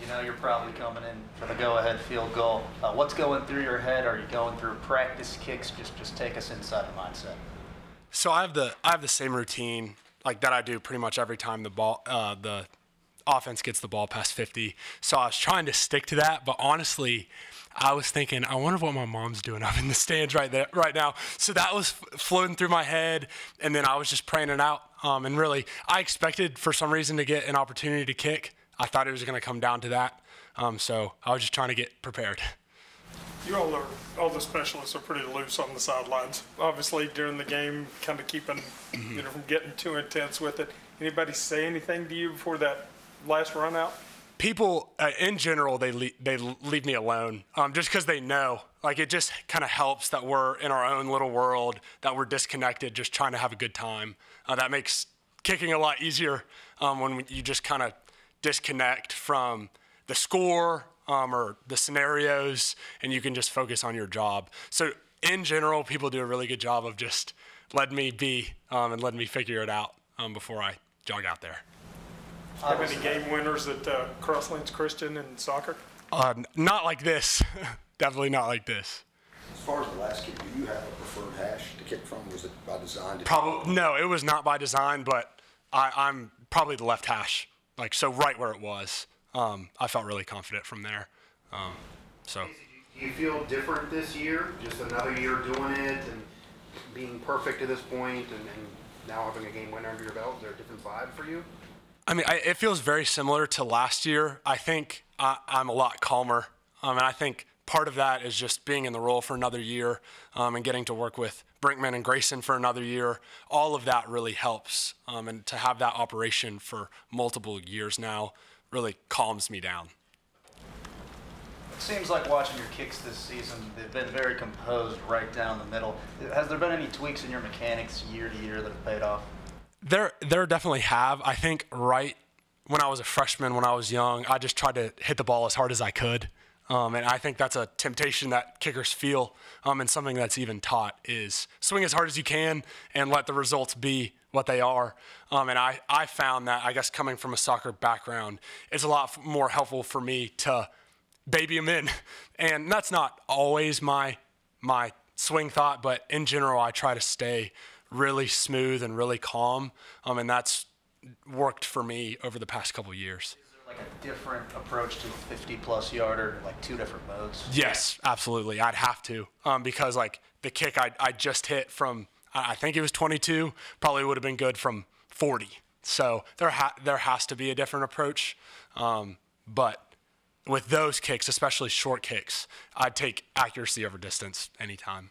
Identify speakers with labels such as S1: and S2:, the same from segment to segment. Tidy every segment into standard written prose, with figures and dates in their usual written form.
S1: You know you're probably coming in for the go-ahead field goal. What's going through your head? Are you going through practice kicks? Just take us inside the mindset.
S2: So I have the same routine like that I do pretty much every time the offense gets the ball past 50. So I was trying to stick to that, but honestly, I was thinking, I wonder what my mom's doing up in the stands right now. So that was floating through my head, and then I was just praying it out. And really, I expected for some reason to get an opportunity to kick. I thought it was going to come down to that. So I was just trying to get prepared.
S3: You all the specialists are pretty loose on the sidelines. Obviously, during the game, kind of keeping, from getting too intense with it. Anybody say anything to you before that last run out?
S2: People, in general, they leave me alone just because they know. Like, it just kind of helps that we're in our own little world, that we're disconnected, just trying to have a good time. That makes kicking a lot easier when you just kind of disconnect from the score or the scenarios, and you can just focus on your job. So, in general, people do a really good job of just letting me be and letting me figure it out before I jog out there.
S3: Have any game winners at Crosslanes Christian in soccer?
S2: Not like this. Definitely not like this.
S4: As far as the last kick, do you have a preferred hash to kick from? Was it by design?
S2: No, it was not by design, but I'm probably the left hash. Like, so right where it was. I felt really confident from there.
S5: Do you feel different this year? Just another year doing it and being perfect at this point and now having a game winner under your belt? Is there a different vibe for you?
S2: I mean, it feels very similar to last year. I think I'm a lot calmer, and I think part of that is just being in the role for another year and getting to work with Brinkman and Grayson for another year. All of that really helps, and to have that operation for multiple years now really calms me down.
S1: It seems like watching your kicks this season, they've been very composed right down the middle. Has there been any tweaks in your mechanics year to year that have paid off?
S2: There definitely have. I think right when I was a freshman, when I was young, I just tried to hit the ball as hard as I could. And I think that's a temptation that kickers feel, and something that's even taught is swing as hard as you can and let the results be what they are. And I found that, I guess, coming from a soccer background, it's a lot more helpful for me to baby them in. And that's not always my swing thought, but in general, I try to stay really smooth and really calm, and that's worked for me over the past couple of years.
S1: Is there like a different approach to 50-plus yarder, like two different modes?
S2: Yes, absolutely. I'd have to because like the kick I just hit from, I think it was 22, probably would have been good from 40. So there has to be a different approach, but with those kicks, especially short kicks, I'd take accuracy over distance anytime.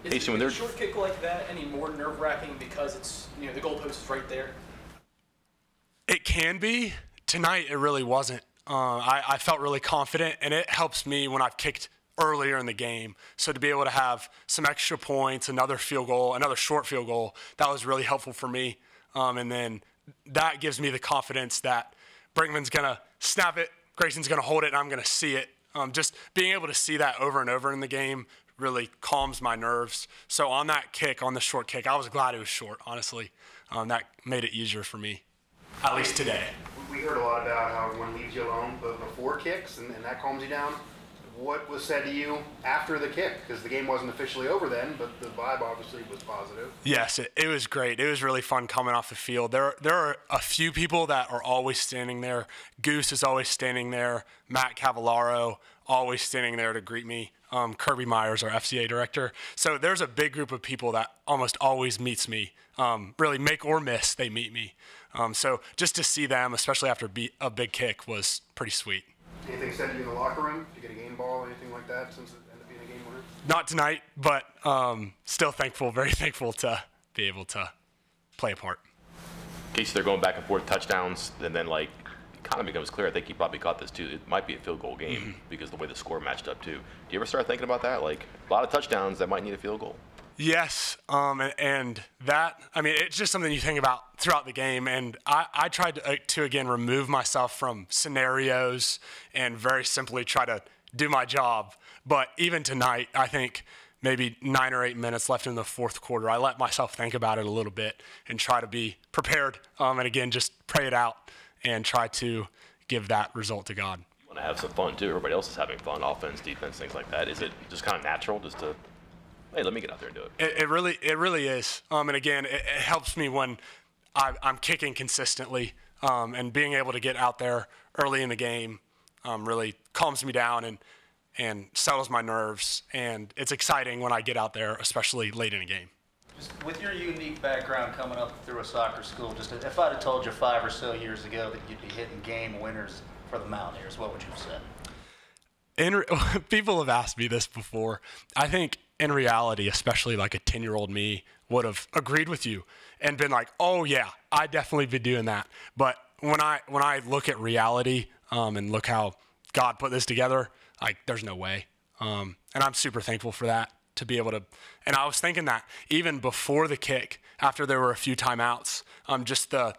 S6: Is a short kick like that any more nerve-wracking because it's, the goalpost is right there?
S2: It can be. Tonight, it really wasn't. I felt really confident, and it helps me when I've kicked earlier in the game. So to be able to have some extra points, another field goal, another short field goal, that was really helpful for me. And then that gives me the confidence that Brinkman's going to snap it, Grayson's going to hold it, and I'm going to see it. Just being able to see that over and over in the game really calms my nerves. So on that kick, on the short kick, I was glad it was short, honestly. That made it easier for me, at least today.
S5: We heard a lot about how everyone leaves you alone before kicks, and that calms you down. What was said to you after the kick? Because the game wasn't officially over then, but the vibe obviously was positive.
S2: Yes, it was great. It was really fun coming off the field. There are a few people that are always standing there. Goose is always standing there. Matt Cavallaro always standing there to greet me. Kirby Myers, our FCA director. So there's a big group of people that almost always meets me. Really, make or miss, they meet me. So just to see them, especially after a big kick, was pretty sweet.
S5: Anything said to you in the locker room? Did you get a game ball, anything like that, since it ended up being a game winner?
S2: Not tonight, but still thankful, very thankful to be able to play a part.
S7: Casey, they're going back and forth touchdowns, and then it kind of becomes clear. I think you probably caught this too. It might be a field goal game because the way the score matched up too. Do you ever start thinking about that? Like a lot of touchdowns that might need a field goal.
S2: Yes, and that, it's just something you think about throughout the game, and I tried to again, remove myself from scenarios and very simply try to do my job. But even tonight, I think maybe 9 or 8 minutes left in the fourth quarter, I let myself think about it a little bit and try to be prepared, and again, just pray it out and try to give that result to God.
S7: You want to have some fun too. Everybody else is having fun, offense, defense, things like that. Is it just kind of natural just to, hey, let me get out there and do it?
S2: It really is. And again, it helps me when I'm kicking consistently, and being able to get out there early in the game really calms me down and settles my nerves. And it's exciting when I get out there, especially late in a game.
S1: Just with your unique background coming up through a soccer school, just if I'd have told you 5 or so years ago that you'd be hitting game winners for the Mountaineers, what would you have said?
S2: People have asked me this before. I think in reality, especially like a 10-year-old me would have agreed with you and been like, oh yeah, I'd definitely be doing that. But when I look at reality and look how God put this together, like there's no way. And I'm super thankful for that, to be able to. And I was thinking that even before the kick, after there were a few timeouts, just the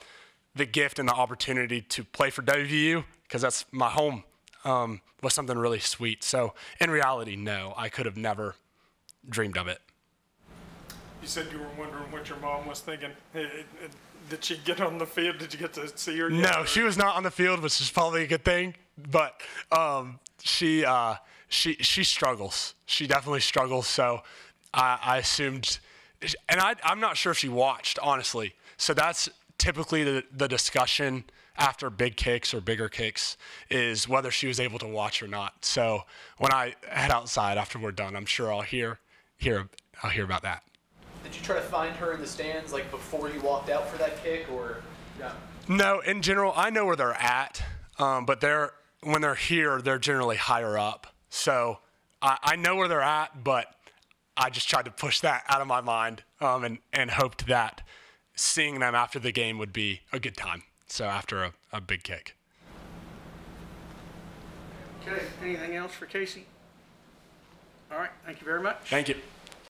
S2: gift and the opportunity to play for WVU, because that's my home, was something really sweet. So in reality, no, I could have never dreamed of it.
S3: You said you were wondering what your mom was thinking. Did she get on the field? Did you get to see her?
S2: No, she was not on the field, which is probably a good thing. But she struggles. She definitely struggles. So I assumed, and I'm not sure if she watched, honestly. So that's typically the discussion after big kicks or bigger kicks, is whether she was able to watch or not. So when I head outside after we're done, I'm sure I'll hear about that.
S6: Did you try to find her in the stands like before you walked out for that kick, or no?
S2: No, in general, I know where they're at, but when they're here, they're generally higher up. So I know where they're at, but I just tried to push that out of my mind and hoped that seeing them after the game would be a good time. So after a big kick.
S8: Okay, anything else for Casey? All right, thank you very much.
S2: Thank you.